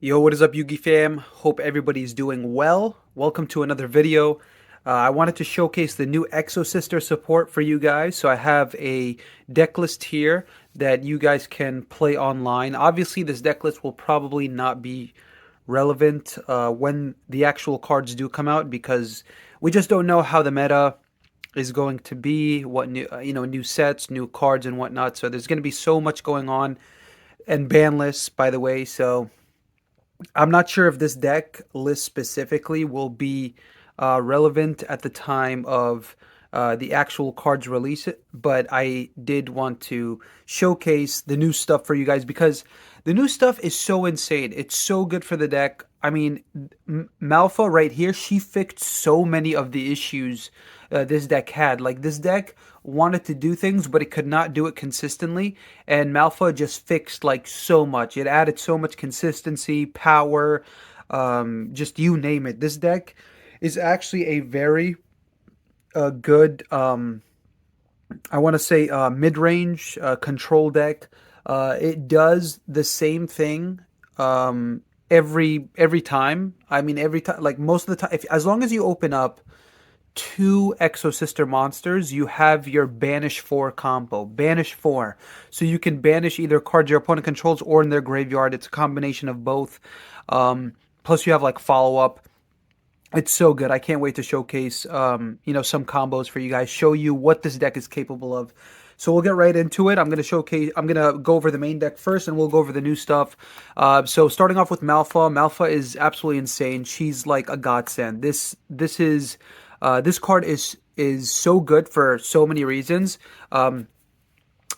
Yo, what is up, Yugi fam? Hope everybody's doing well. Welcome to another video. I wanted to showcase the new Exosister support for you guys. So I have a deck list here that you guys can play online. Obviously, this deck list will probably not be relevant when the actual cards do come out because we just don't know how the meta is going to be, what new, new sets, new cards, and whatnot. So there's going to be so much going on, and ban lists, by the way. So I'm not sure if this deck list specifically will be relevant at the time of the actual cards release, but I did want to showcase the new stuff for you guys because the new stuff is so insane. It's so good for the deck. I mean, Malfa right here, she fixed so many of the issues this deck had. Like, this deck wanted to do things, but it could not do it consistently. And Malfa just fixed like so much. It added so much consistency, power, just you name it. This deck is actually a very good, I want to say, mid-range control deck. It does the same thing every time. I mean, every time, like most of the time, if as long as you open up two Exosister monsters, you have your Banish 4 combo. Banish 4. So you can banish either cards your opponent controls or in their graveyard. It's a combination of both. Plus you have like follow-up. It's so good. I can't wait to showcase some combos for you guys, show you what this deck is capable of. So we'll get right into it. I'm gonna go over the main deck first, and we'll go over the new stuff. So starting off with Malfa. Malfa is absolutely insane. She's like a godsend. This card is so good for so many reasons.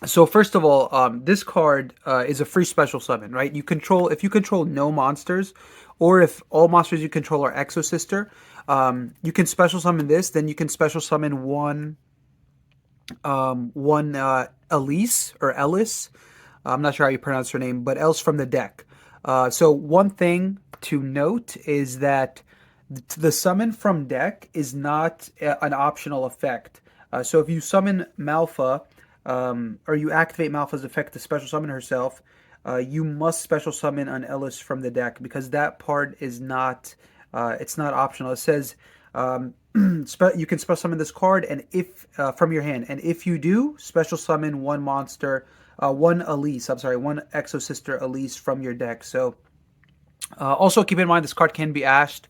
So first of all, this card is a free special summon, right? If you control no monsters, or if all monsters you control are Exosister, you can special summon this. Then you can special summon one Elise or Ellis. I'm not sure how you pronounce her name, but else from the deck. So one thing to note is that the summon from deck is not an optional effect. So if you summon Malfa, or you activate Malpha's effect to special summon herself, you must special summon an Ellis from the deck because that part is not it's not optional. It says you can special summon this card and if from your hand, and if you do, special summon one monster, one Elise. I'm sorry, one Exosister Elise from your deck. So also keep in mind this card can be ashed.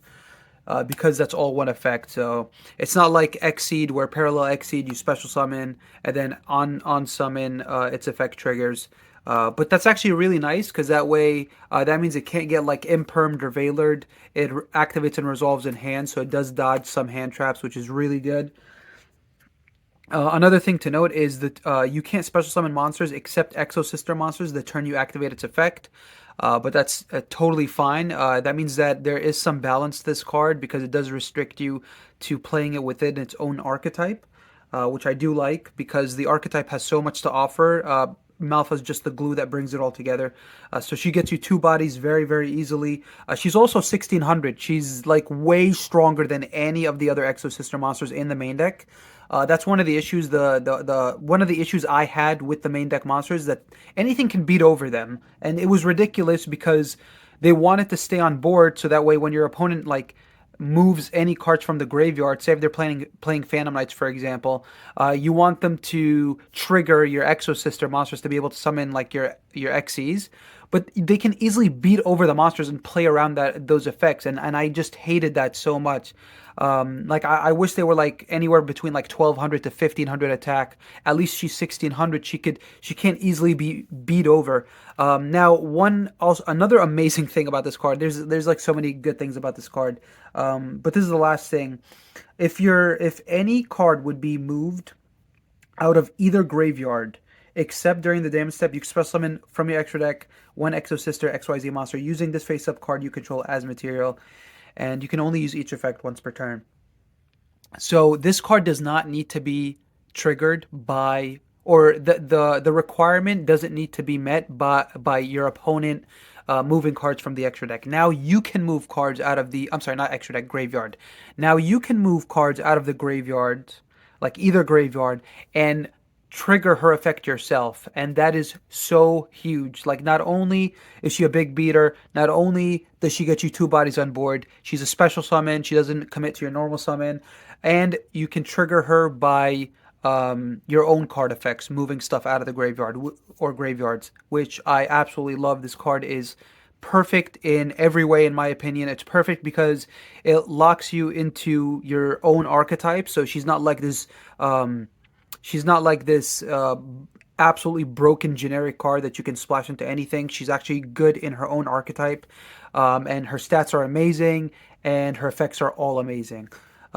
Because that's all one effect. So it's not like Xseed where parallel Xseed you special summon and then on summon its effect triggers. But that's actually really nice because that way that means it can't get like impermed or veilered. It activates and resolves in hand, so it does dodge some hand traps, which is really good. Another thing to note is that you can't special summon monsters except Exosister monsters the turn you activate its effect. But that's totally fine. That means that there is some balance to this card because it does restrict you to playing it within its own archetype, which I do like because the archetype has so much to offer. Malpha's just the glue that brings it all together. So she gets you two bodies very, very easily. She's also 1600. She's like way stronger than any of the other Exosister monsters in the main deck. That's one of the issues. The one of the issues I had with the main deck monsters that anything can beat over them, and it was ridiculous because they wanted to stay on board so that way when your opponent like moves any cards from the graveyard, say if they're playing Phantom Knights, for example, you want them to trigger your Exosister monsters to be able to summon like your Xyz, but they can easily beat over the monsters and play around those effects, and I just hated that so much. Like I wish they were like anywhere between like 1200 to 1500 attack. At least she's 1600. She can't easily be beat over. Now another amazing thing about this card. There's like so many good things about this card. But this is the last thing. If any card would be moved out of either graveyard, except during the damage step, you can special summon from your extra deck one Exosister XYZ monster using this face-up card you control as material, and you can only use each effect once per turn. So this card does not need to be triggered by, or the requirement doesn't need to be met by your opponent moving cards from the extra deck. Now you can move cards out of the, I'm sorry, not extra deck, graveyard. Now you can move cards out of the graveyard, like either graveyard, and trigger her effect yourself, and that is so huge. Like, not only is she a big beater, not only does she get you two bodies on board, she's a special summon, she doesn't commit to your normal summon, and you can trigger her by your own card effects, moving stuff out of the graveyard or graveyards, which I absolutely love. This card is perfect in every way, in my opinion. It's perfect because it locks you into your own archetype, so she's not like this absolutely broken generic card that you can splash into anything. She's actually good in her own archetype, and her stats are amazing, and her effects are all amazing.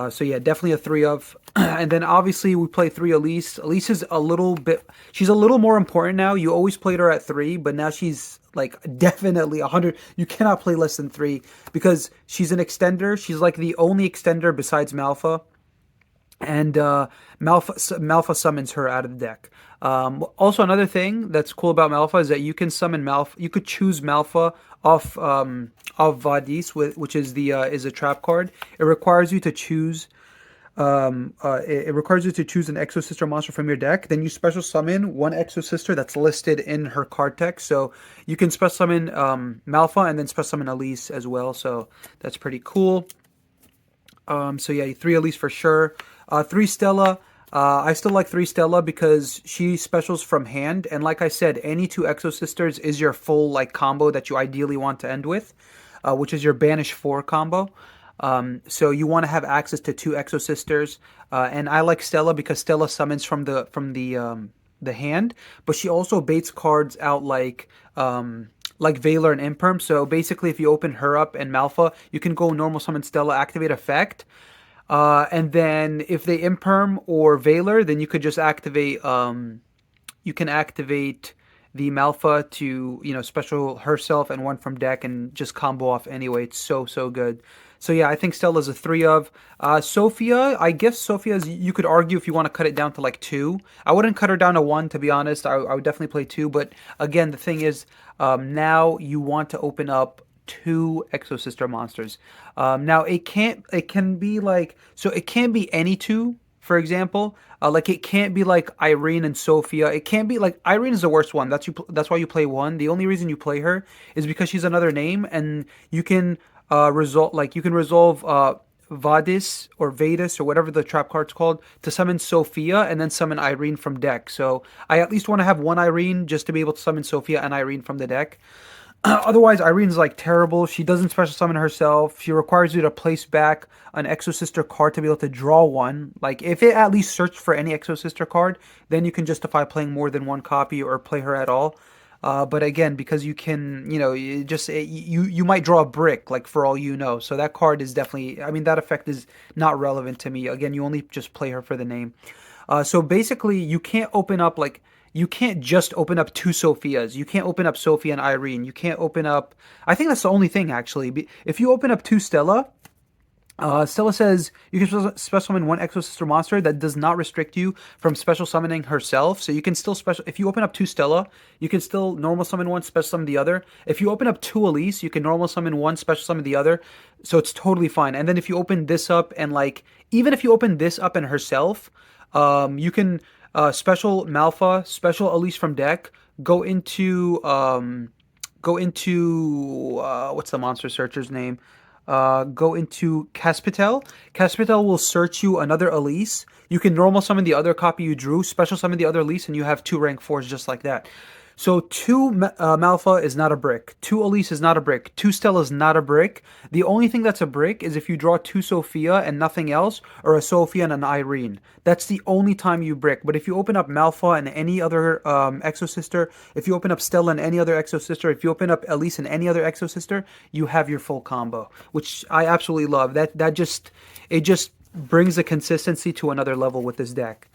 So yeah, definitely a three of. And then obviously we play three Elise. Elise is a little bit, she's a little more important now. You always played her at three, but now she's like definitely 100. You cannot play less than three because she's an extender. She's like the only extender besides Malfa, and Malpha summons her out of the deck. Also, another thing that's cool about Malpha is that you can summon Malpha. You could choose Malpha off Vadis, which is the is a trap card. It requires you to choose. It requires you to choose an Exosister monster from your deck. Then you special summon one Exosister that's listed in her card text. So you can special summon Malpha and then special summon Elise as well. So that's pretty cool. So yeah, three Elise for sure. Three Stella. I still like three Stella because she specials from hand, and like I said, any two Exosisters is your full like combo that you ideally want to end with, which is your Banish 4 combo. So you want to have access to two Exosisters, and I like Stella because Stella summons from the hand, but she also baits cards out like Valor and Imperm. So basically, if you open her up and Malfa, you can go normal summon Stella, activate effect, and then if they Imperm or Valor, then you could just activate. You can activate the Malpha to special herself and one from deck and just combo off anyway. It's so good. So yeah, I think Stella's a three of. Sophia, I guess Sophia's, you could argue if you want to cut it down to like two. I wouldn't cut her down to one, to be honest. I would definitely play two. But again, the thing is, now you want to open up two Exosister monsters. Now it can be like, so it can be any two, for example. Like it can't be like Irene and Sophia. It can't be like Irene is the worst one. That's why you play one. The only reason you play her is because she's another name, and you can resolve Vadis or Vadis or whatever the trap card's called to summon Sophia and then summon Irene from deck. So I at least want to have one Irene just to be able to summon Sophia and Irene from the deck. Otherwise, Irene's like terrible. She doesn't special summon herself. She requires you to place back an Exosister card to be able to draw one. Like if it at least searched for any Exosister card, then you can justify playing more than one copy or play her at all. But again, because you can, you might draw a brick, like for all you know. So that card is definitely, I mean, that effect is not relevant to me. Again, you only just play her for the name. So basically, you can't just open up two Sophias. You can't open up Sophia and Irene. You can't open up, I think that's the only thing actually. If you open up two Stella, Stella says you can special summon one Exosister monster that does not restrict you from special summoning herself. So you can still special, if you open up two Stella, you can still normal summon one, special summon the other. If you open up two Elise, you can normal summon one, special summon the other. So it's totally fine. And then if you open this up and like, even if you open this up and herself, you can special Malpha, special Elise from deck, go into what's the monster searcher's name? Go into Caspitel. Caspitel will search you another Elise. You can normal summon the other copy you drew, special summon the other Elise, and you have two rank 4s just like that. So two Malpha is not a brick. Two Elise is not a brick. Two Stella is not a brick. The only thing that's a brick is if you draw two Sophia and nothing else, or a Sophia and an Irene. That's the only time you brick. But if you open up Malpha and any other Exosister, if you open up Stella and any other Exosister, if you open up Elise and any other Exosister, you have your full combo, which I absolutely love. It just brings the consistency to another level with this deck.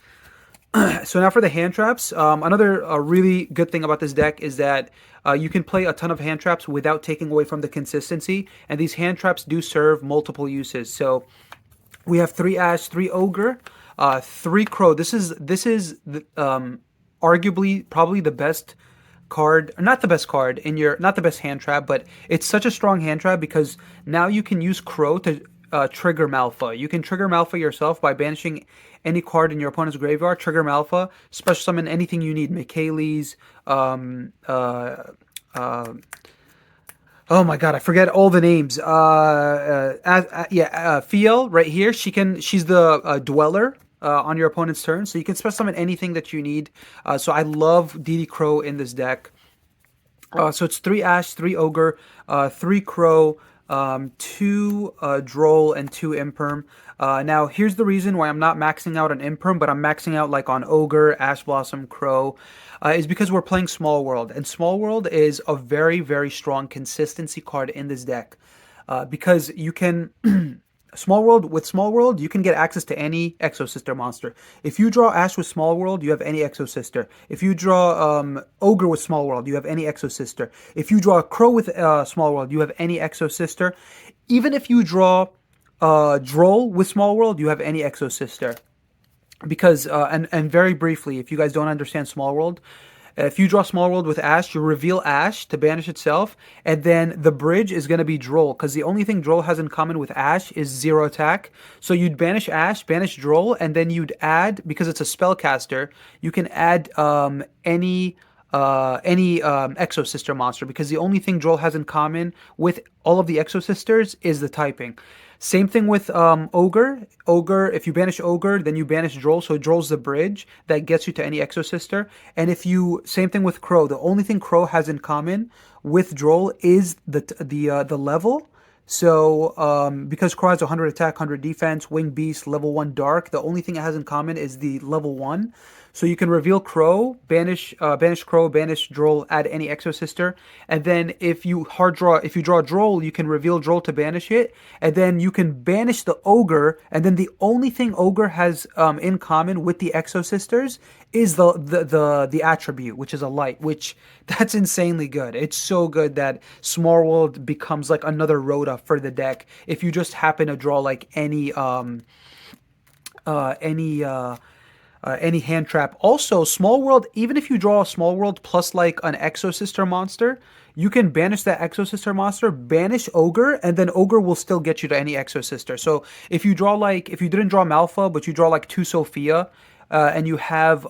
So now for the hand traps. Another really good thing about this deck is that you can play a ton of hand traps without taking away from the consistency, and these hand traps do serve multiple uses. So we have 3 Ash, 3 Ogre, 3 Crow. This is arguably probably the best card, not the best card in your, not the best hand trap, but it's such a strong hand trap because now you can use Crow to trigger Malpha. You can trigger Malpha yourself by banishing any card in your opponent's graveyard. Trigger Malpha, special summon anything you need. Michaelis, um, uh, uh, oh my god, I forget all the names. Fiel right here. She's the dweller. On your opponent's turn, so you can special summon anything that you need. So I love DD Crow in this deck. So it's 3 Ash, 3 Ogre, 3 Crow, 2 Droll, and 2 Imperm. Now, here's the reason why I'm not maxing out on Imperm, but I'm maxing out like on Ogre, Ash Blossom, Crow, is because we're playing Small World. And Small World is a very, very strong consistency card in this deck. Because you can Small World, you can get access to any Exosister monster. If you draw Ash with Small World, you have any Exosister. If you draw Ogre with Small World, you have any Exosister. If you draw Crow with Small World, you have any Exosister. Even if you draw Droll with Small World, you have any Exosister. Because and very briefly, if you guys don't understand Small World, if you draw Small World with Ash, you reveal Ash to banish itself, and then the bridge is going to be Droll, because the only thing Droll has in common with Ash is 0 attack. So you'd banish Ash, banish Droll, and then you'd add, because it's a spellcaster, you can add any Exosister monster, because the only thing Droll has in common with all of the Exosisters is the typing. Same thing with Ogre. Ogre, if you banish Ogre, then you banish Droll, so Droll's the bridge that gets you to any Exosister. And same thing with Crow. The only thing Crow has in common with Droll is the level. So, because Crow has 100 attack, 100 defense, Winged Beast, level 1 Dark, the only thing it has in common is the level 1. So you can reveal Crow, banish Crow, banish Droll, add any Exosister, and then if you draw Droll, you can reveal Droll to banish it, and then you can banish the Ogre, and then the only thing Ogre has in common with the Exosisters is the attribute, which is a light, which that's insanely good. It's so good that Small World becomes like another Rhoda for the deck if you just happen to draw like any hand trap. Also, Small World, even if you draw a Small World plus like an Exosister monster, you can banish that Exosister monster, banish Ogre, and then Ogre will still get you to any Exosister. So if you didn't draw Malpha, but you draw like 2 Sophia, and you have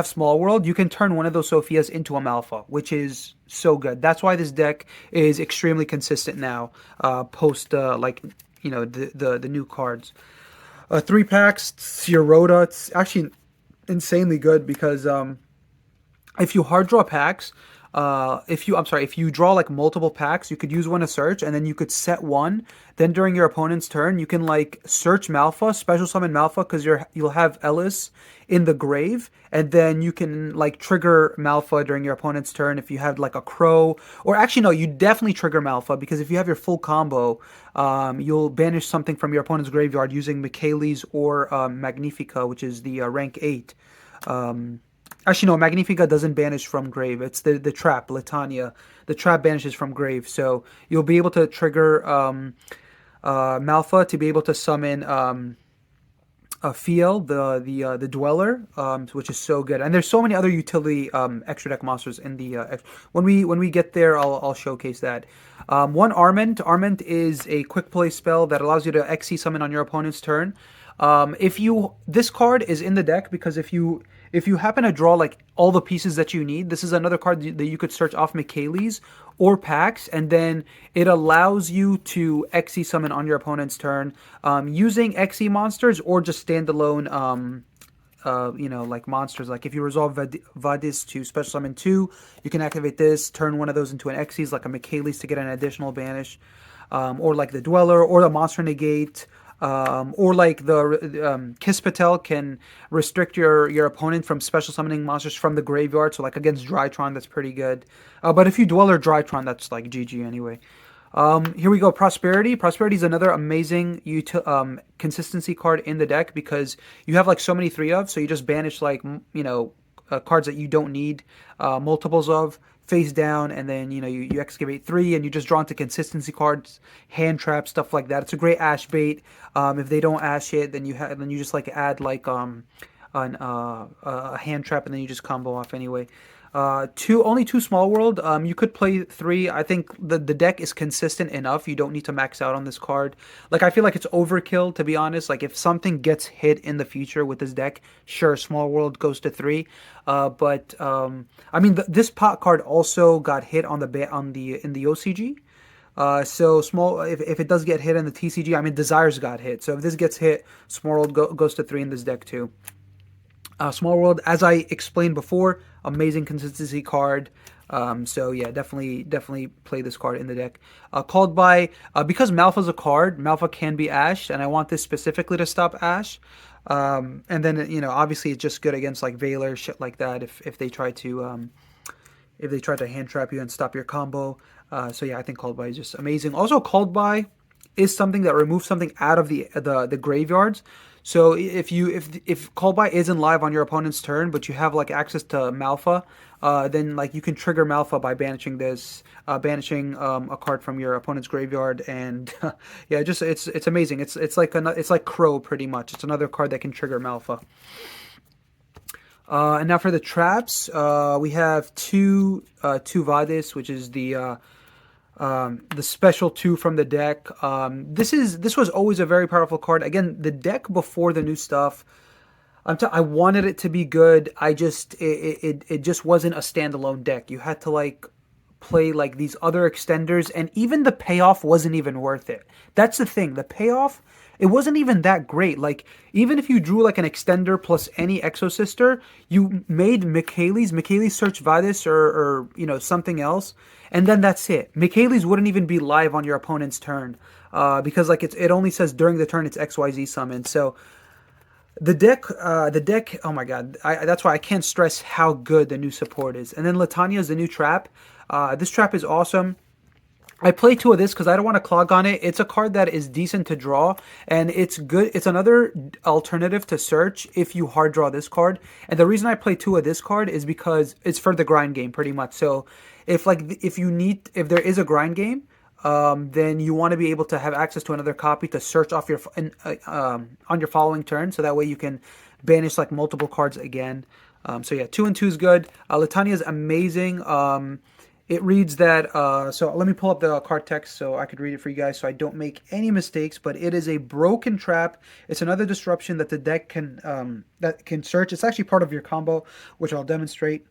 Small World, you can turn one of those Sophias into a Malpha, which is so good. That's why this deck is extremely consistent now, post the new cards. 3 packs, Sierota, it's actually insanely good because if you hard draw packs, if you draw like multiple packs, you could use one to search, and then you could set one. Then during your opponent's turn, you can like search Malpha, special summon Malpha, because you'll have Ellis in the grave, and then you can like trigger Malpha during your opponent's turn if you have like a Crow, or actually no, you definitely trigger Malpha, because if you have your full combo, you'll banish something from your opponent's graveyard using Michaelis or Magnifica, which is the rank 8. Actually, no, Magnifica doesn't banish from grave. It's the trap, Litania. The trap banishes from grave. So you'll be able to trigger Malpha to be able to summon Fiel, the Dweller, which is so good. And there's so many other utility extra deck monsters in the... when we get there, I'll showcase that. One Arment. Arment is a quick play spell that allows you to XC summon on your opponent's turn. This card is in the deck because if you happen to draw like all the pieces that you need, this is another card that you could search off Michaelis or packs, and then it allows you to XE summon on your opponent's turn using XE monsters or just standalone like monsters. Like if you resolve Vadis to special summon 2, you can activate this, turn one of those into an Xyz like a Michaelis to get an additional banish, or like the Dweller or the Monster Negate. Or like the Kispatel can restrict your opponent from special summoning monsters from the graveyard. So like against Drytron, that's pretty good. But if you Dweller Drytron, that's like GG anyway. Here we go. Prosperity. Prosperity is another amazing consistency card in the deck because you have like so many 3 of. So you just banish like cards that you don't need multiples of face down, and then you excavate 3 and you just draw into consistency cards, hand trap, stuff like that. It's a great ash bait. If they don't ash it, then you just like add like a hand trap, and then you just combo off anyway. Only two small world. You could play three. I think the deck is consistent enough. You don't need to max out on this card. Like I feel like it's overkill to be honest. Like if something gets hit in the future with this deck, sure, small world goes to three. But I mean, this pot card also got hit on the in the OCG. So small if it does get hit in the TCG, I mean Desires got hit. So if this gets hit, small world goes to three in this deck too. Small World, as I explained before, amazing consistency card. So yeah, definitely play this card in the deck. Called by because Malpha's a card, Malpha can be Ash, and I want this specifically to stop Ash. And then obviously it's just good against like Veiler, shit like that. If they try to hand trap you and stop your combo. So yeah, I think Called by is just amazing. Also, Called by is something that removes something out of the graveyards. So if Called by isn't live on your opponent's turn, but you have like access to Malpha, then like you can trigger Malpha by banishing banishing a card from your opponent's graveyard, and yeah, just it's amazing. It's like Crow pretty much. It's another card that can trigger Malpha. And now for the traps, we have two Vadis, which is the special two from the deck. This was always a very powerful card. Again, the deck before the new stuff, I wanted it to be good. It just wasn't a standalone deck. You had to like play like these other extenders, and even the payoff wasn't even worth it. That's the thing. The payoff, it wasn't even that great. Like even if you drew like an extender plus any Exosister, you made Michaelis Search Vadis or something else, and then that's it. Michaelis wouldn't even be live on your opponent's turn because like it only says during the turn it's XYZ summon. So the deck. Oh my god, that's why I can't stress how good the new support is. And then Litania is the new trap. This trap is awesome. I play two of this because I don't want to clog on it. It's a card that is decent to draw, and it's good. It's another alternative to search if you hard draw this card. And the reason I play two of this card is because it's for the grind game, pretty much. So if there is a grind game, then you want to be able to have access to another copy to search off on your following turn, so that way you can banish like multiple cards again. So yeah, 2 and 2 is good. Litania is amazing. It reads that, so let me pull up the card text so I could read it for you guys so I don't make any mistakes, but it is a broken trap. It's another disruption that the deck can search. It's actually part of your combo, which I'll demonstrate.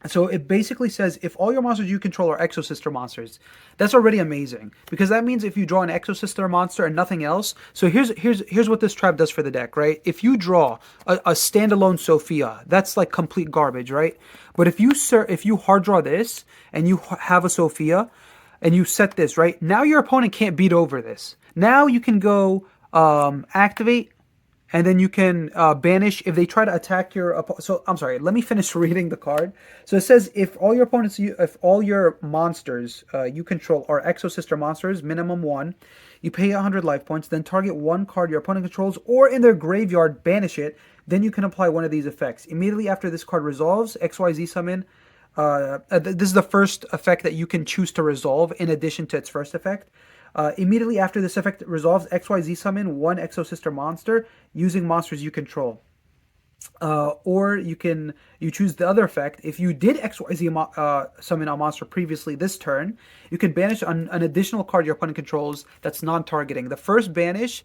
So it basically says if all your monsters you control are Exosister monsters, that's already amazing because that means if you draw an Exosister monster and nothing else. So here's what this trap does for the deck, right? If you draw a standalone Sophia, that's like complete garbage, right? But if you hard draw this and you have a Sophia and you set this right now, your opponent can't beat over this. Now you can go activate. And then you can banish if they try to attack your opponent. So I'm sorry, let me finish reading the card. So it says if all your monsters you control are Exosister monsters, minimum one, you pay 100 life points. Then target one card your opponent controls, or in their graveyard, banish it. Then you can apply one of these effects. Immediately after this card resolves, XYZ summon. This is the first effect that you can choose to resolve in addition to its first effect. Immediately after this effect resolves, XYZ summon one Exosister monster using monsters you control. Or you choose the other effect. If you did XYZ summon a monster previously this turn, you can banish an additional card your opponent controls that's non-targeting. The first banish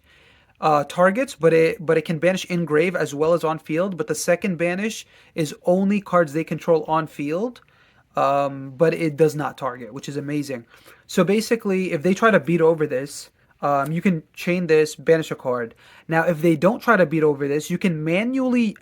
targets, but it can banish in grave as well as on field. But the second banish is only cards they control on field. But it does not target, which is amazing. So basically, if they try to beat over this, you can chain this, banish a card. Now, if they don't try to beat over this, you can manually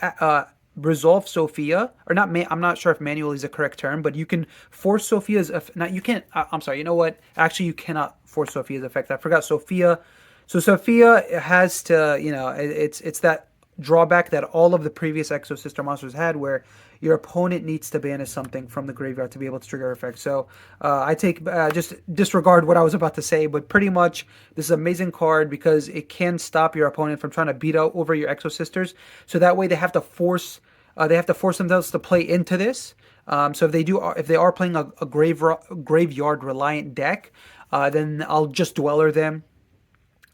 resolve Sophia, or not. I'm not sure if manually is the correct term, but you can force Sophia's. Not you can't. I'm sorry. You know what? Actually, you cannot force Sophia's effect. I forgot Sophia. So Sophia has to. It's that drawback that all of the previous Exosister monsters had, where your opponent needs to banish something from the graveyard to be able to trigger effect. So I take just disregard what I was about to say, but pretty much this is an amazing card because it can stop your opponent from trying to beat out over your Exosisters. So that way they have to force themselves to play into this. So if they are playing a graveyard reliant deck, then I'll just Dweller them.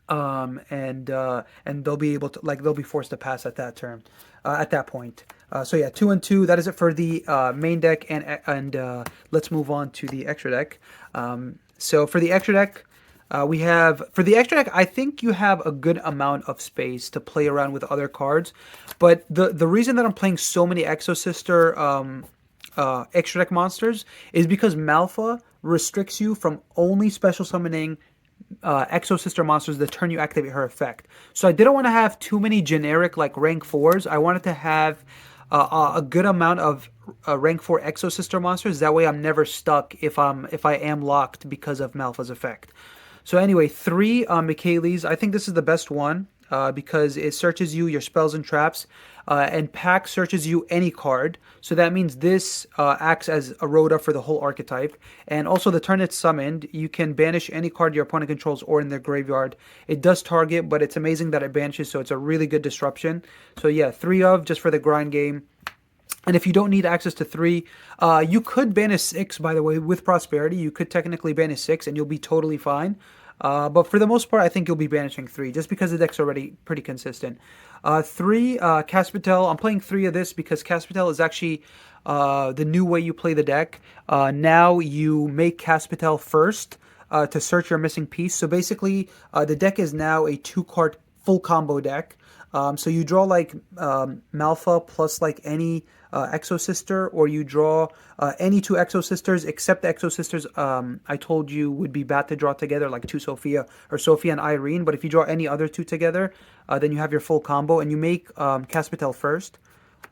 And they'll be able to they'll be forced to pass at that turn, at that point. So yeah, 2 and 2. That is it for the main deck, and let's move on to the extra deck. So for the extra deck, we have for the extra deck. I think you have a good amount of space to play around with other cards, but the reason that I'm playing so many Exosister extra deck monsters is because Malfa restricts you from only special summoning Exosister monsters the turn you activate her effect. So I didn't want to have too many generic like rank fours. I wanted to have a good amount of rank four Exosister monsters. That way I'm never stuck if I am locked because of Malpha's effect. So anyway, three Michaelis. I think this is the best one because it searches you, your spells and traps, and Pack searches you any card. So that means this acts as a Rhoda for the whole archetype. And also the turn it's summoned, you can banish any card your opponent controls or in their graveyard. It does target, but it's amazing that it banishes, so it's a really good disruption. So yeah, three of just for the grind game. And if you don't need access to three, you could banish six, by the way, with Prosperity. You could technically banish six and you'll be totally fine. But for the most part, I think you'll be banishing three just because the deck's already pretty consistent. Three, Caspitel. I'm playing three of this because Caspitel is actually the new way you play the deck. Now you make Caspitel first to search your missing piece. So basically, the deck is now a two-card full combo deck. So you draw like Malpha plus like any Exosister, or you draw any two Exosisters except the Exosisters I told you would be bad to draw together, like two Sophia or Sophia and Irene. But if you draw any other two together, then you have your full combo, and you make Caspitel first.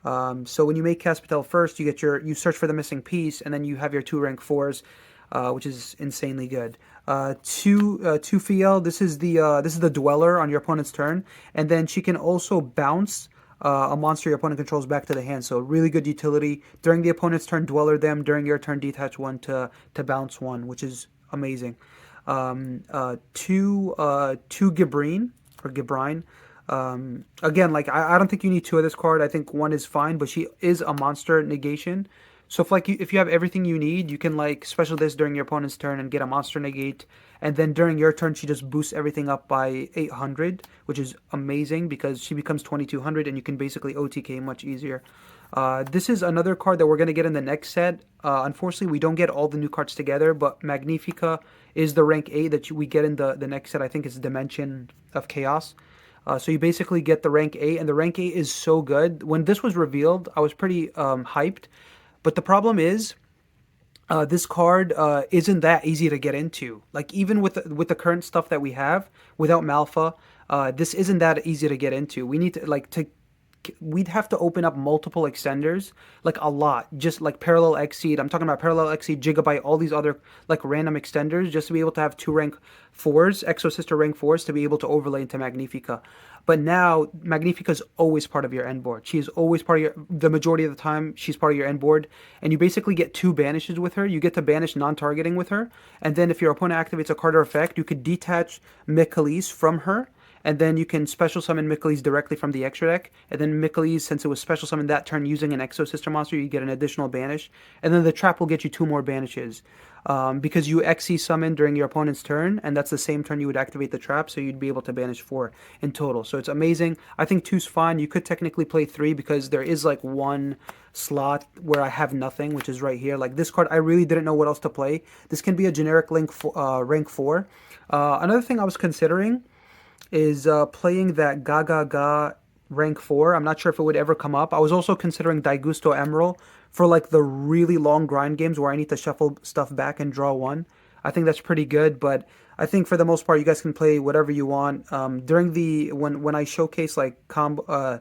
So when you make Caspitel first, you search for the missing piece, and then you have your two rank fours, which is insanely good. Two Fiel. This is the Dweller on your opponent's turn, and then she can also bounce a monster your opponent controls back to the hand. So really good utility during the opponent's turn. Dweller them during your turn. Detach one to bounce one, which is amazing. Two Gibrine or Gibrine. Again, like I don't think you need two of this card. I think one is fine, but she is a monster negation. So if you have everything you need, you can like special this during your opponent's turn and get a monster negate, and then during your turn she just boosts everything up by 800, which is amazing because she becomes 2200 and you can basically OTK much easier. This is another card that we're going to get in the next set. Unfortunately, we don't get all the new cards together, but Magnifica is the rank 8 that we get in the next set. I think it's Dimension of Chaos. So you basically get the rank 8, and the rank 8 is so good. When this was revealed, I was pretty hyped. But the problem is, this card isn't that easy to get into. Like even with the current stuff that we have, without Malpha, this isn't that easy to get into. We need to we'd have to open up multiple extenders, like a lot, just like Parallel Exceed. I'm talking about Parallel Exceed, Gigabyte, all these other like random extenders, just to be able to have two rank fours, Exosister rank fours, to be able to overlay into Magnifica. But now Magnifica is always part of your end board. She is always part of the majority of the time she's part of your end board, and you basically get two banishes with her. You get to banish non-targeting with her, and then if your opponent activates a card or effect, you could detach Michaelis from her, and then you can special summon Michaelis directly from the extra deck. And then Michaelis, since it was special summoned that turn using an Exosister monster, you get an additional banish. And then the trap will get you two more banishes. Because you XC summon during your opponent's turn, and that's the same turn you would activate the trap, so you'd be able to banish 4 in total. So it's amazing. I think 2's fine. You could technically play 3 because there is like one slot where I have nothing, which is right here. Like this card, I really didn't know what else to play. This can be a generic rank 4. Another thing I was considering is playing that Gaga rank 4. I'm not sure if it would ever come up. I was also considering Daigusto Emerald for like the really long grind games where I need to shuffle stuff back and draw one. I think that's pretty good, but I think for the most part you guys can play whatever you want. During the when I showcase like when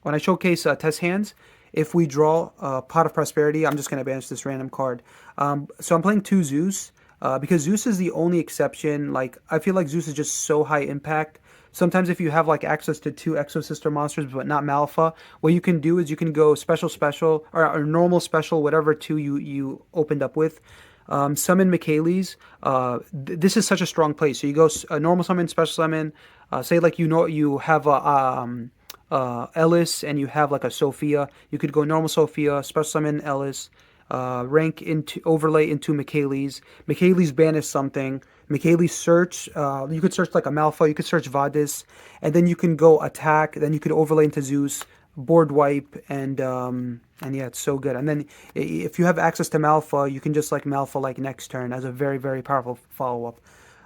I showcase test hands, if we draw Pot of Prosperity, I'm just gonna banish this random card. So I'm playing 2 Zeus. Because Zeus is the only exception. Like I feel like Zeus is just so high impact. Sometimes if you have like access to 2 Exosister monsters but not Malpha, what you can do is you can go special or normal special, whatever 2 you opened up with. Summon Michaelis. This is such a strong play. So you go normal summon, special summon. Say like you have a Ellis and you have like a Sophia. You could go normal Sophia, special summon Ellis. Rank into overlay into Michaelis. Michaelis banish something. Michaelis search. You could search like a Malpha. You could search Vadis, and then you can go attack. Then you could overlay into Zeus. board wipe, and yeah, it's so good. And then if you have access to Malfa, you can just like Malfa like next turn as a very, very powerful follow-up.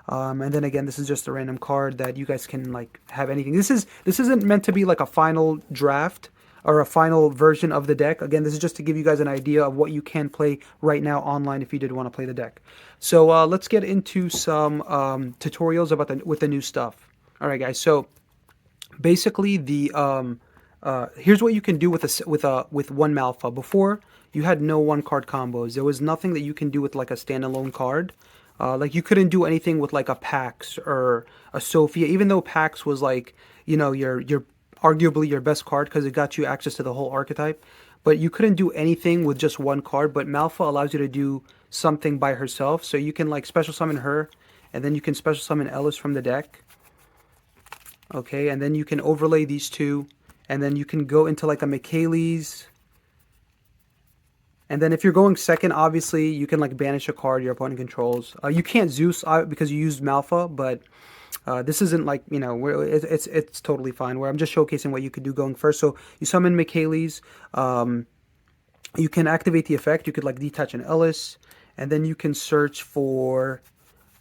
And then again, this is just a random card that you guys can like have anything. This isn't meant to be like a final draft or a final version of the deck. Again, this is just to give you guys an idea of what you can play right now online if you did want to play the deck. So let's get into some tutorials about with the new stuff. All right, guys. So basically, the here's what you can do with with one Malpha. Before, you had no one card combos. There was nothing that you can do with like a standalone card. Like you couldn't do anything with like a Pax or a Sophia, even though Pax was like, you know, your arguably your best card because it got you access to the whole archetype. But you couldn't do anything with just one card. But Malpha allows you to do something by herself. So you can like special summon her, and then you can special summon Ellis from the deck. Okay, and then you can overlay these two, and then you can go into like a Michaelis. And then if you're going second, obviously you can like banish a card your opponent controls. You can't Zeus because you used Malpha, but this isn't like, you know, it's totally fine. Where I'm just showcasing what you could do going first. So you summon Michaelis. You can activate the effect. You could like detach an Ellis, and then you can search for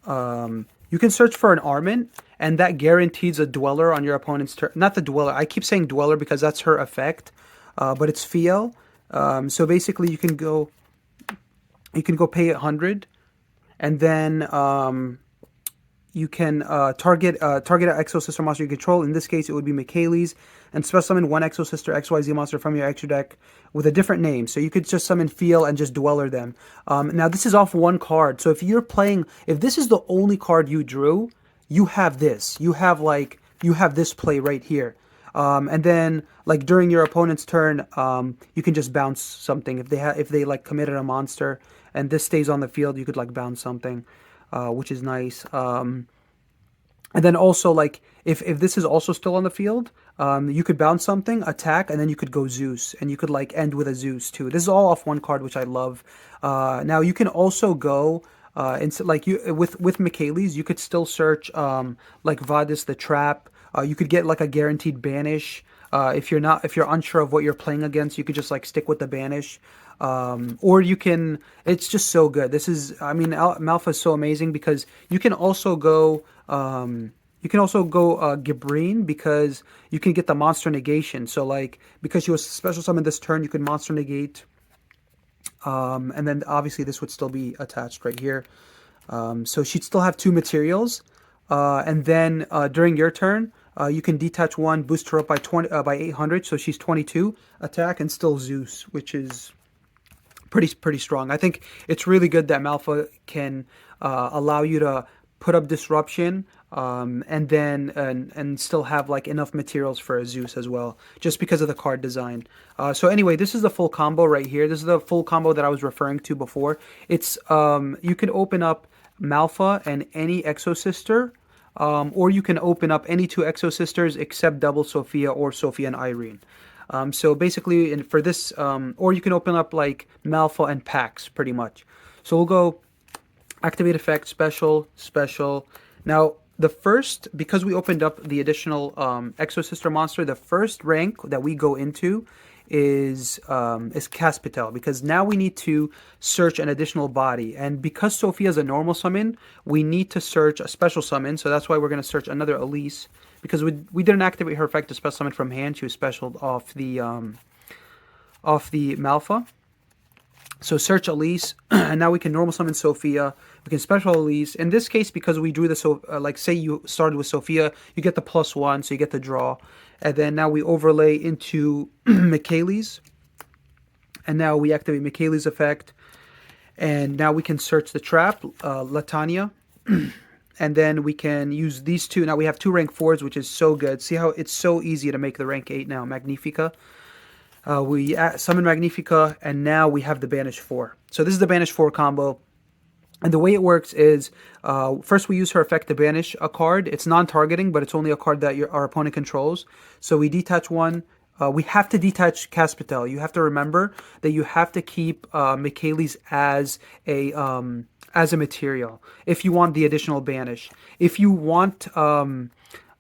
an Armament, and that guarantees a Dweller on your opponent's turn. Not the Dweller. I keep saying Dweller because that's her effect, but it's Fiel. So basically, you can go pay 100, and then you can target an Exosister monster you control. In this case, it would be Michaelis, and special summon one Exosister XYZ monster from your extra deck with a different name. So you could just summon Fiel and just Dweller them. Now this is off one card. So if this is the only card you drew, you have this. You have this play right here. And then like during your opponent's turn, you can just bounce something if they like committed a monster and this stays on the field. You could like bounce something, which is nice. And then also like if this is also still on the field, you could bounce something, attack, and then you could go Zeus, and you could like end with a Zeus too. This is all off one card, which I love. Now you can also go. Like you with Michaelis, you could still search like Vadis the Trap. You could get like a guaranteed banish. If you're unsure of what you're playing against, you could just like stick with the banish. Or you can. It's just so good. Malpha is so amazing because you can also go. Gibrine because you can get the monster negation. So like because you was special summon this turn, you could monster negate. And then obviously this would still be attached right here. So she'd still have two materials. And then during your turn, you can detach one, boost her up by 800, so she's 22 attack and still Zeus, which is pretty strong. I think it's really good that Malpha can allow you to put up disruption and still have like enough materials for a Zeus as well, just because of the card design. So anyway, this is the full combo right here. This is the full combo that I was referring to before. It's you can open up Malpha and any Exosister, or you can open up any two Exosisters except Double Sophia or Sophia and Irene. So basically, for this, or you can open up like Malpha and Pax, pretty much. So we'll go activate effect, special. Now, because we opened up the additional Exosister monster, the first rank that we go into is Caspitel, because now we need to search an additional body. And because Sophia is a normal summon, we need to search a special summon. So that's why we're going to search another Elise, because we didn't activate her effect to special summon from hand. She was special off the Malpha. So search Elise, and now we can normal summon Sophia. We can special Elise. In this case, because we drew the like say you started with Sophia, you get the +1, so you get the draw. And then now we overlay into Michaelis, and now we activate Michaelis effect, and now we can search the trap, Litania, and then we can use these two. Now we have two rank 4s, which is so good. See how it's so easy to make the rank 8 now, Magnifica. We summon Magnifica, and now we have the Banish 4. So this is the Banish 4 combo. And the way it works is, first we use her effect to banish a card. It's non-targeting, but it's only a card that our opponent controls. So we detach one. We have to detach Caspitel. You have to remember that you have to keep Michaelis as a material if you want the additional banish. If you want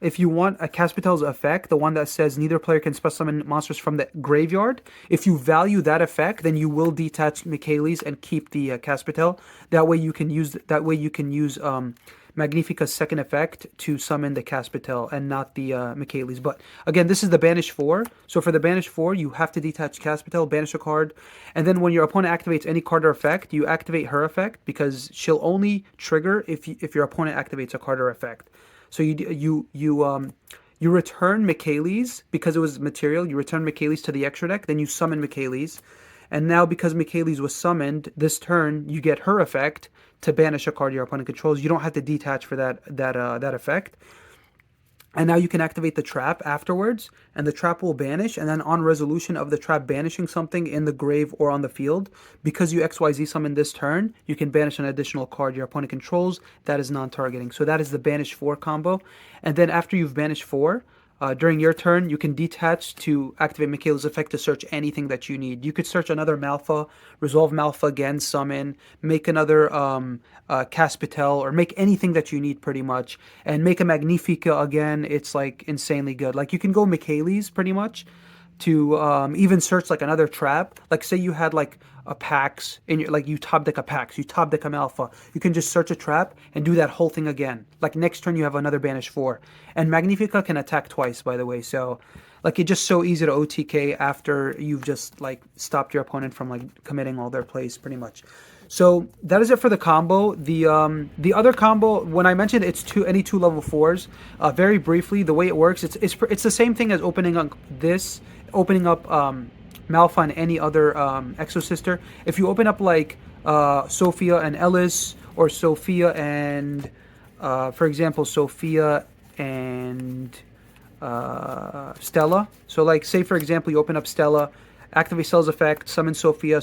if you want a Caspitel's effect, the one that says neither player can special summon monsters from the graveyard, if you value that effect, then you will detach Michaelis and keep the Caspitel. That way you can use Magnifica's second effect to summon the Caspitel and not the Michaelis. But again, this is the Banish 4. So for the Banish 4, you have to detach Caspitel, banish a card, and then when your opponent activates any card or effect, you activate her effect because she'll only trigger if your opponent activates a card or effect. So you return Michaelis because it was material. You return Michaelis to the extra deck, then you summon Michaelis. And now because Michaelis was summoned this turn, you get her effect to banish a card your opponent controls. You don't have to detach for that effect. And now you can activate the trap afterwards, and the trap will banish, and then on resolution of the trap banishing something in the grave or on the field, because you XYZ summon this turn, you can banish an additional card your opponent controls that is non-targeting. So that is the Banish 4 combo. And then after you've banished 4, during your turn, you can detach to activate Michaela's effect to search anything that you need. You could search another Malpha, resolve Malpha again, summon, make another Caspitel, or make anything that you need pretty much, and make a Magnifica again. It's like insanely good. Like you can go Michaelis pretty much to even search like another trap. Like say you had like a Pax in your, like you top deck a Pax, you top deck a Malpha. You can just search a trap and do that whole thing again. Like next turn you have another Banish 4. And Magnifica can attack twice, by the way. So like it's just so easy to OTK after you've just like stopped your opponent from like committing all their plays pretty much. So that is it for the combo. The other combo, when I mentioned it's any two level 4s, very briefly, the way it works, it's the same thing as opening up Malpha and any other Exosister. If you open up like Sophia and Ellis, or Sophia and, for example, Sophia and Stella. So like say for example you open up Stella, activate Stella's effect, summon Sophia,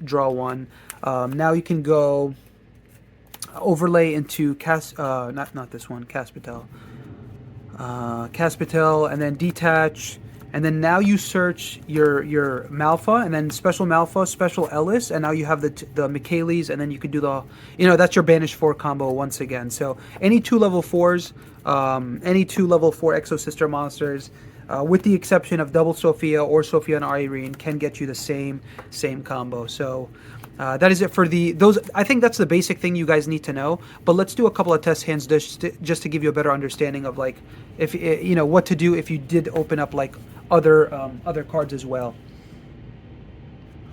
draw 1. Now you can go overlay into not this one, Caspitel. Caspitel, and then detach, and then now you search your Malpha, and then special Malpha, special Ellis, and now you have the Michaelis, and then you can do that's your Banish 4 combo once again. So any two level 4s, any two level 4 Exosister monsters, with the exception of double Sophia or Sophia and Irene, can get you the same combo. So that is it for those. I think that's the basic thing you guys need to know. But let's do a couple of test hands just to give you a better understanding of like if what to do if you did open up like other cards as well.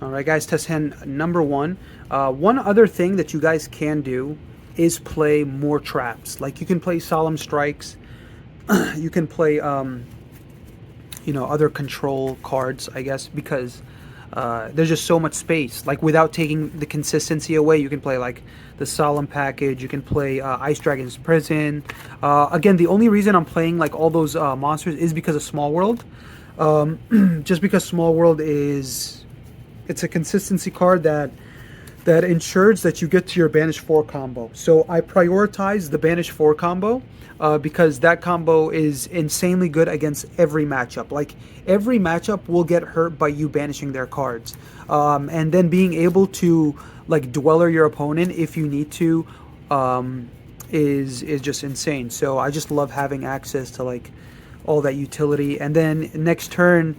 All right, guys, test hand number 1. One other thing that you guys can do is play more traps. Like you can play Solemn Strikes. You can play other control cards, I guess, because there's just so much space. Like without taking the consistency away, you can play like the Solemn package. You can play Ice Dragon's Prison. Again, the only reason I'm playing like all those monsters is because of Small World. Just because Small World it's a consistency card that ensures that you get to your Banish 4 combo. So I prioritize the Banish 4 combo because that combo is insanely good against every matchup. Like every matchup will get hurt by you banishing their cards, and then being able to like dweller your opponent if you need to is just insane. So I just love having access to like all that utility. And then next turn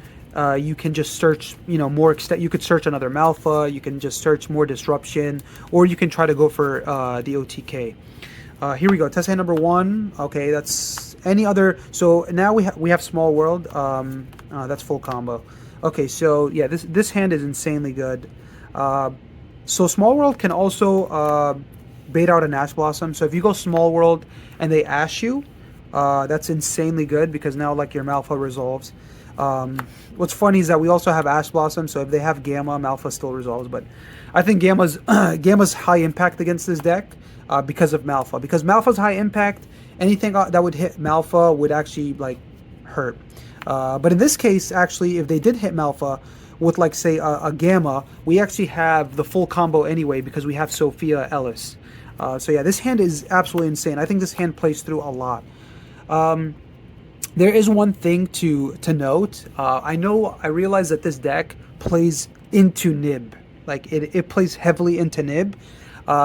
you can just search, more you could search another Malpha, you can just search more disruption, or you can try to go for the OTK. Here we go, test hand number 1. Okay, that's any other. So now we have Small World. That's full combo. Okay, so yeah, this hand is insanely good. So Small World can also bait out an Ash Blossom. So if you go Small World and they Ash you, that's insanely good because now like your Malpha resolves. What's funny is that we also have Ash Blossom, so if they have Gamma, Malpha still resolves. But I think Gamma's high impact against this deck because of Malpha. Because Malpha's high impact, anything that would hit Malpha would actually like hurt. But in this case, actually, if they did hit Malpha with like say a Gamma, we actually have the full combo anyway because we have Sophia Ellis. So yeah, this hand is absolutely insane. I think this hand plays through a lot. There is one thing to note. I realize that this deck plays into Nib. Like it plays heavily into Nib.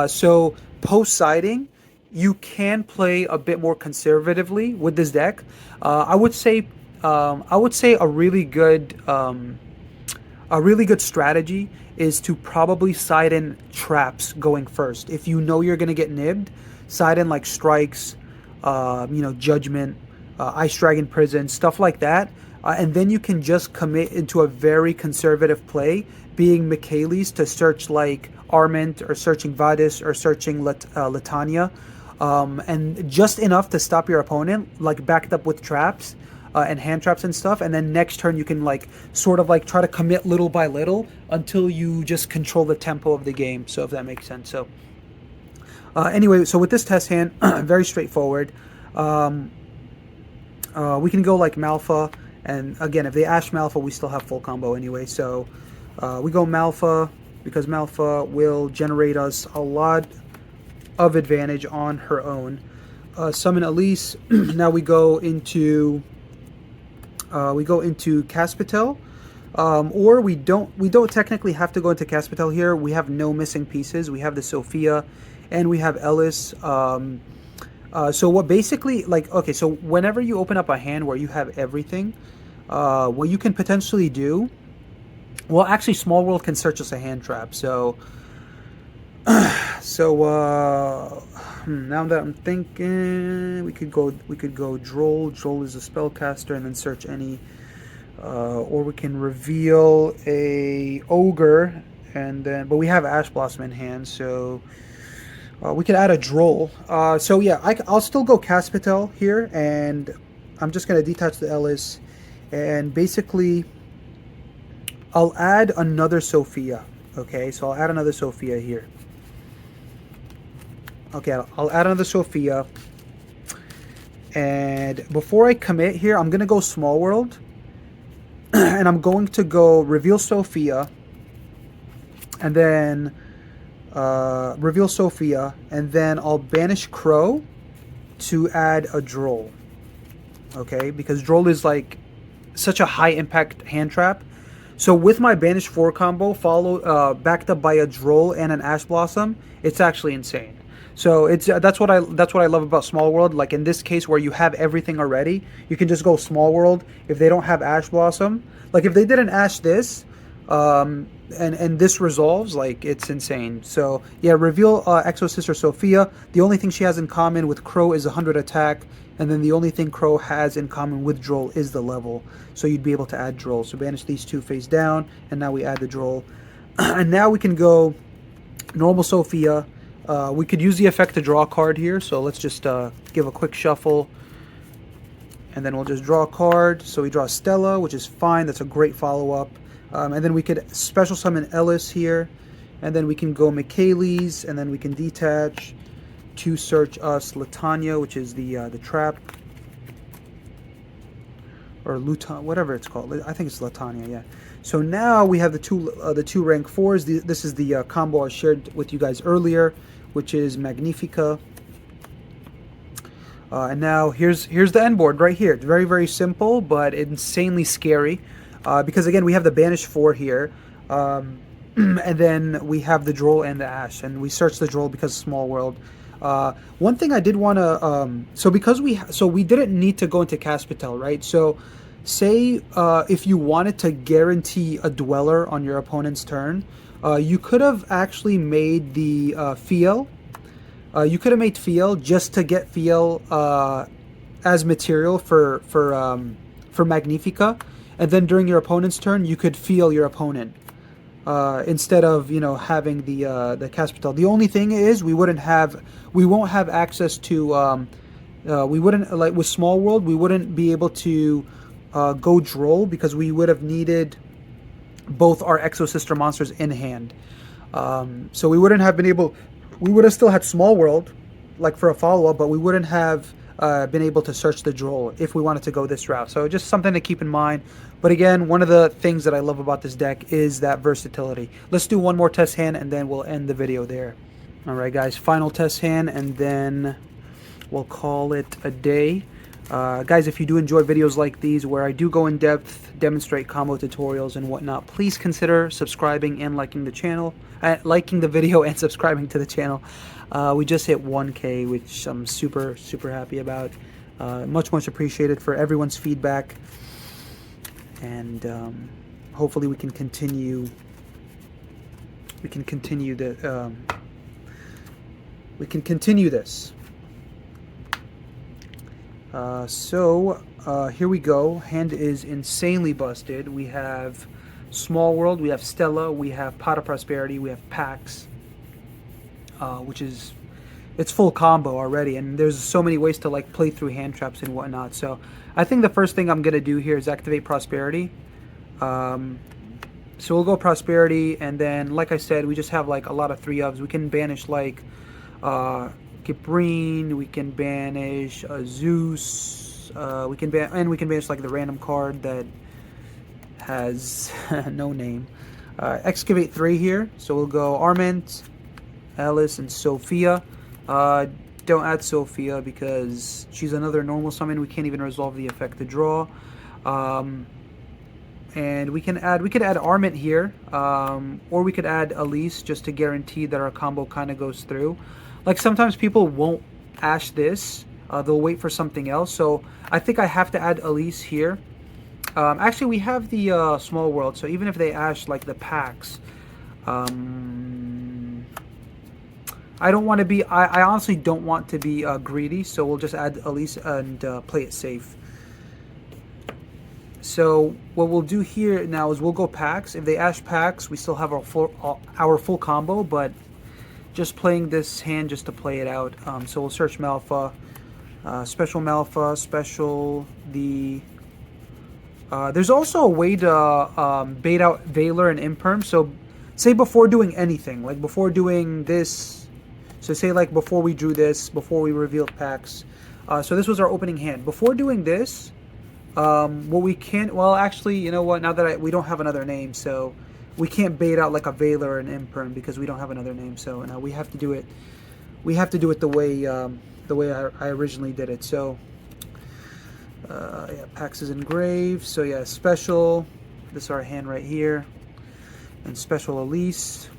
So post siding, you can play a bit more conservatively with this deck. I would say a really good strategy is to probably side in traps going first. If you know you're going to get nibbed, side in like strikes, judgment, ice dragon prison, stuff like that. And then you can just commit into a very conservative play, being Michaelis to search like Arment or searching Vadis or searching Litania, and just enough to stop your opponent, like backed up with traps and hand traps and stuff. And then next turn you can like sort of like try to commit little by little until you just control the tempo of the game. So if that makes sense. So anyway, so with this test hand, very straightforward. We can go like Malfa, and again, if they Ash Malfa, we still have full combo anyway. So we go Malfa because Malfa will generate us a lot of advantage on her own. Summon Elise. Now we go into Caspitel, or we don't technically have to go into Caspitel here. We have no missing pieces. We have the Sophia, and we have Ellis. So what basically, like, okay, so whenever you open up a hand where you have everything, what you can potentially do, well, actually, Small World can search us a hand trap. So, now that I'm thinking, we could go Droll. Droll is a spellcaster, and then search any, or we can reveal a Ogre, and then, but we have Ash Blossom in hand, so. We could add a Droll. So yeah, I'll still go Caspitel here, and I'm just going to detach the Ellis, and basically I'll add another Sophia. Okay, so I'll add another Sophia here. Okay, I'll add another Sophia, and before I commit here, I'm going to go Small World, and I'm going to go reveal Sophia, and then reveal Sophia, and then I'll banish Crow to add a Droll. Okay, because Droll is like such a high impact hand trap. So with my banish 4 combo backed up by a Droll and an Ash Blossom, it's actually insane. So that's what I love about Small World. Like in this case where you have everything already, you can just go Small World if they don't have Ash Blossom. Like if they didn't Ash this, and this resolves, like, it's insane. So yeah, reveal Exosister Sophia. The only thing she has in common with Crow is 100 attack, and then the only thing Crow has in common with Droll is the level. So you'd be able to add Droll. So banish these two face down, and now we add the Droll. And now we can go normal Sophia. We could use the effect to draw a card here, so let's just give a quick shuffle, and then we'll just draw a card. So we draw Stella, which is fine. That's a great follow-up. And then we could special summon Ellis here, and then we can go Michaelis, and then we can detach to search us Litania, which is the trap, or Lutania, whatever it's called. I think it's Litania, yeah. So now we have the two rank 4s. This is the combo I shared with you guys earlier, which is Magnifica. And now here's the end board right here. It's very, very simple, but insanely scary. Because again, we have the banish 4 here, and then we have the Droll and the Ash, and we search the Droll because Small World. One thing I did want to, so we didn't need to go into Caspitel, right? So say if you wanted to guarantee a Dweller on your opponent's turn, you could have actually made the Fiel. You could have made Fiel just to get Fiel as material for Magnifica. And then during your opponent's turn, you could feel your opponent instead of having the Caspitel. The only thing is we won't have access to we wouldn't, like with Small World, we wouldn't be able to go Droll because we would have needed both our Exosister monsters in hand. So we wouldn't have been able. We would have still had Small World, like for a follow-up, but we wouldn't have been able to search the Droll if we wanted to go this route. So just something to keep in mind. But again, one of the things that I love about this deck is that versatility. Let's do one more test hand, and then we'll end the video there. Alright guys, final test hand, and then we'll call it a day. Guys, if you do enjoy videos like these where I do go in depth, demonstrate combo tutorials and whatnot, please consider subscribing and liking the channel, liking the video and subscribing to the channel. We just hit 1K, which I'm super, super happy about. Much, much appreciated for everyone's feedback. And hopefully we can continue. We can continue the. We can continue this. Here we go. Hand is insanely busted. We have Small World, we have Stella, we have Pot of Prosperity, we have Pax, which is, it's full combo already, and there's so many ways to like play through hand traps and whatnot. So I think the first thing I'm gonna do here is activate Prosperity. So we'll go Prosperity, and then like I said, we just have like a lot of 3-ofs. We can banish like Kiprine, we can banish Zeus, we can banish like the random card that has no name. Excavate 3 here, so we'll go Arment, Alice, and Sophia. Don't add Sophia because she's another normal summon. We can't even resolve the effect to draw. And we could add Arment here, or we could add Elise just to guarantee that our combo kind of goes through. Like sometimes people won't ash this, they'll wait for something else. So I think I have to add Elise here. Actually, we have the Small World, so even if they ash like the Pax, I don't want to be. I honestly don't want to be greedy, so we'll just add Elise and play it safe. So what we'll do here now is we'll go Pax. If they ash Pax, we still have our full combo, but just playing this hand just to play it out. So we'll search Malpha, special Malpha, special the. There's also a way to bait out Veiler and Imperm. So say before doing anything, like before doing this. So say like before we drew this, before we revealed Pax. So this was our opening hand. Before doing this, what we can, well actually, you know what, now that we don't have another name, so we can't bait out like a Veiler or an Imperm because we don't have another name. So now we have to do it. We have to do it the way I originally did it. So yeah, Pax is engraved. So yeah, special. This is our hand right here, and special Elise.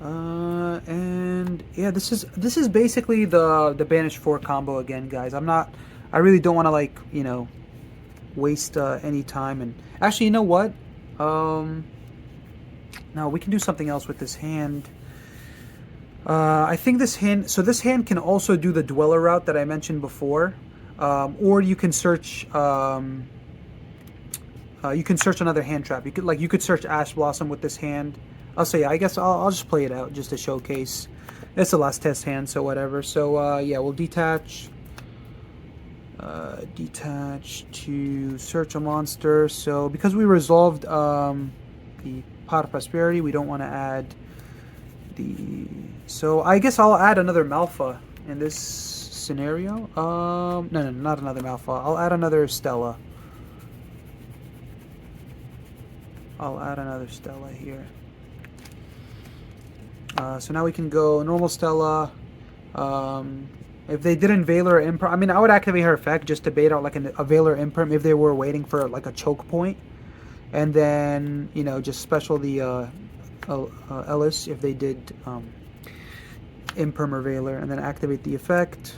And yeah, this is basically the Banish 4 combo again, guys. I really don't want to like, you know, waste any time. And actually, you know what? No, we can do something else with this hand. I think this hand, so this hand can also do the Dweller route that I mentioned before, or you can search another hand trap. You could search Ash Blossom with this hand. I'll say, I guess I'll just play it out just to showcase. It's the last test hand, so whatever. So yeah, we'll detach to search a monster. So because we resolved the Pot of Prosperity, we don't want to add the. So I guess I'll add another Malpha in this scenario. No, not another Malpha. I'll add another Stella. I'll add another Stella here. So now we can go normal Stella. If they didn't Veiler or Imperm, I mean, I would activate her effect just to bait out like a Veiler Imperm if they were waiting for like a choke point. And then, you know, just special the Ellis if they did Imperm or Veiler, and then activate the effect.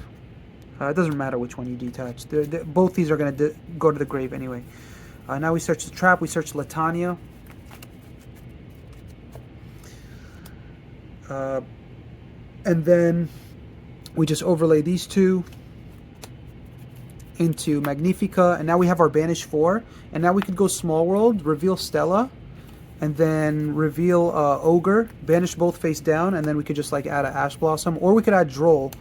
It doesn't matter which one you detach. Both these are going to go to the grave anyway. Now we search the trap. We search Litania. And then we just overlay these two into Magnifica, and now we have our Banish 4. And now we could go Small World, reveal Stella, and then reveal Ogre, banish both face down, and then we could just like add an Ash Blossom, or we could add Droll,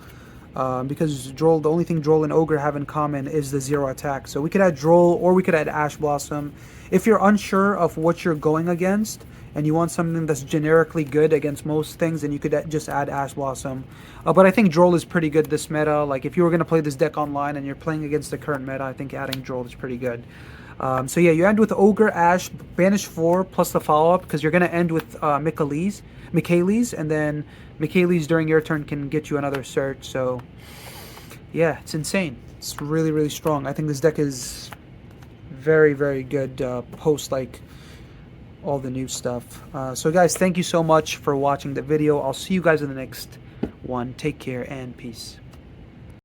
because Droll, the only thing Droll and Ogre have in common is the 0 attack. So we could add Droll, or we could add Ash Blossom. If you're unsure of what you're going against, and you want something that's generically good against most things, then you could just add Ash Blossom. But I think Droll is pretty good this meta. Like if you were going to play this deck online and you're playing against the current meta, I think adding Droll is pretty good. So yeah, you end with Ogre, Ash, Banish 4 plus the follow-up, because you're going to end with Michaelis, and then Michaelis during your turn can get you another search. So yeah, it's insane. It's really, really strong. I think this deck is very, very good post like all the new stuff. So guys, thank you so much for watching the video. I'll see you guys in the next one. Take care and peace.